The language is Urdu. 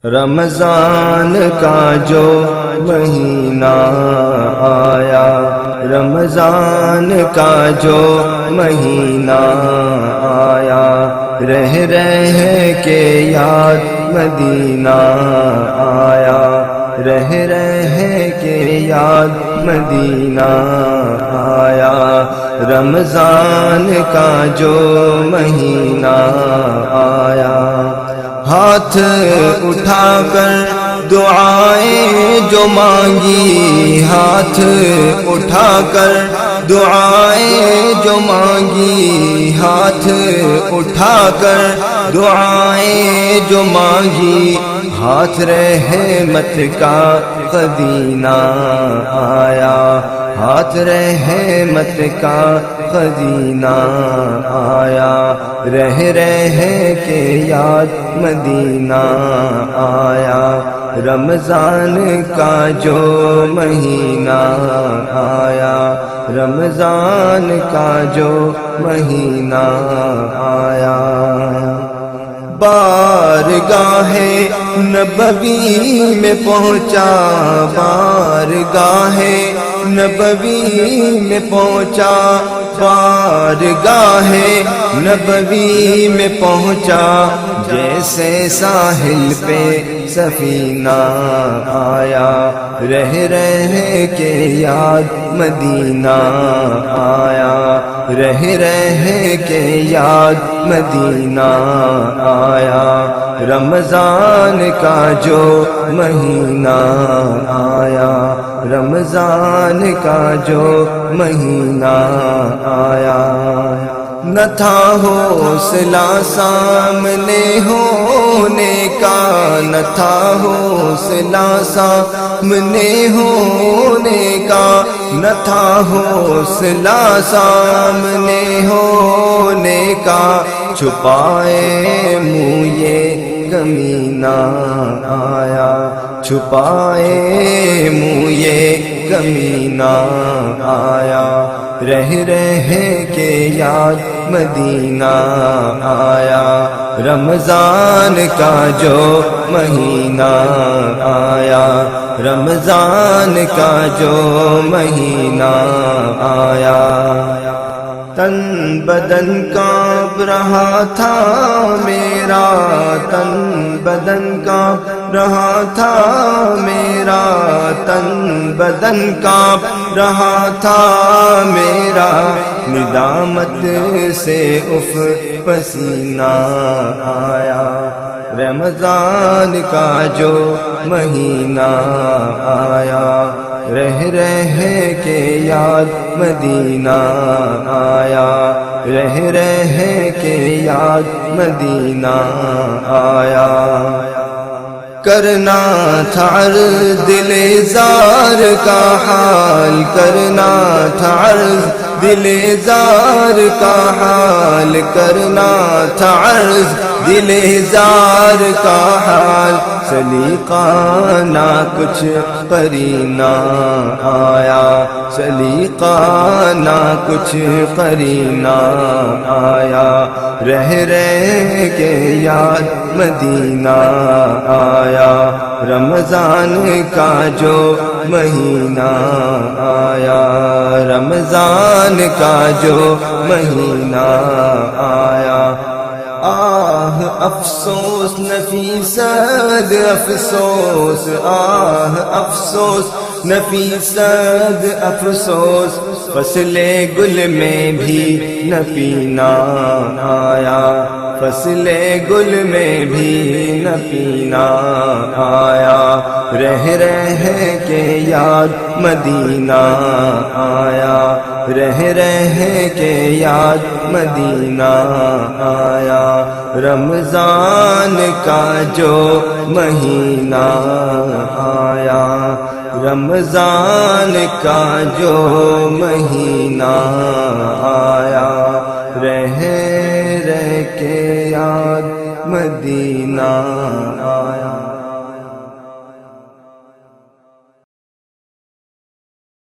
رمضان کا جو مہینہ آیا، رمضان کا جو مہینہ آیا، رہ رہ کے یاد مدینہ آیا، رہ رہ کے یاد مدینہ آیا، رمضان کا جو مہینہ آیا۔ ہاتھ اٹھا کر دعائیں جو مانگی، ہاتھ اٹھا کر دعائیں جو مانگی، ہاتھ اٹھا کر دعائیں جو مانگی، ہاتھ رحمت کا خزینہ آیا، ہاتھ رحمت کا خزینہ آیا، رہ رہ کے یاد مدینہ آیا، رمضان کا جو مہینہ آیا، رمضان کا جو مہینہ آیا۔ بارگاہ نبوی میں پہنچا، بارگاہ نبوی میں پہنچا، بارگاہ نبوی میں پہنچا، جیسے ساحل پہ سفینہ آیا، رہ رہ کے یاد مدینہ آیا، رہ رہ کے یاد مدینہ آیا، رمضان کا جو مہینہ آیا، رمضان کا جو مہینہ آیا۔ نہ تھا حوصلہ سامنے ہونے کا، نہ تھا حوصلہ سامنے ہونے کا، نہ تھا حوصلہ سامنے ہونے کا، چھپائے منہ یہ کمینہ آیا، چھپائے منہ یہ کمینہ آیا، رہ رہ کے یاد مدینہ آیا، رمضان کا جو مہینہ آیا، رمضان کا جو مہینہ آیا۔ تن بدن کانپ رہا تھا میرا، تن بدن کانپ رہا تھا میرا، تن بدن کانپ رہا تھا میرا، ندامت سے اف پسینہ آیا، رمضان کا جو مہینہ آیا، رہ رہ کے یاد مدینہ آیا، رہ رہ کے یاد مدینہ آیا۔ کرنا تھا عرض دل زار کا حال، کرنا تھا عرض دل زار کا حال، کرنا تھا عرض دل زار کا حال، سلیقہ نہ کچھ قرینہ آیا، سلیقہ نہ کچھ قرینہ آیا، رہ رہ کے یاد مدینہ آیا، رمضان کا جو مہینہ آیا، رمضان کا جو مہینہ آیا۔ آہ افسوس نفیسد افسوس، آہ افسوس نفیسد افسوس، فصل گل میں بھی نہ پینا آیا، فصل گل میں بھی نہ پینا آیا، رہ رہ کے یاد مدینہ آیا، رہ رہ کے یاد مدینہ آیا، رمضان کا جو مہینہ آیا، رمضان کا جو مہینہ آیا، رہ رہ کے یاد مدینہ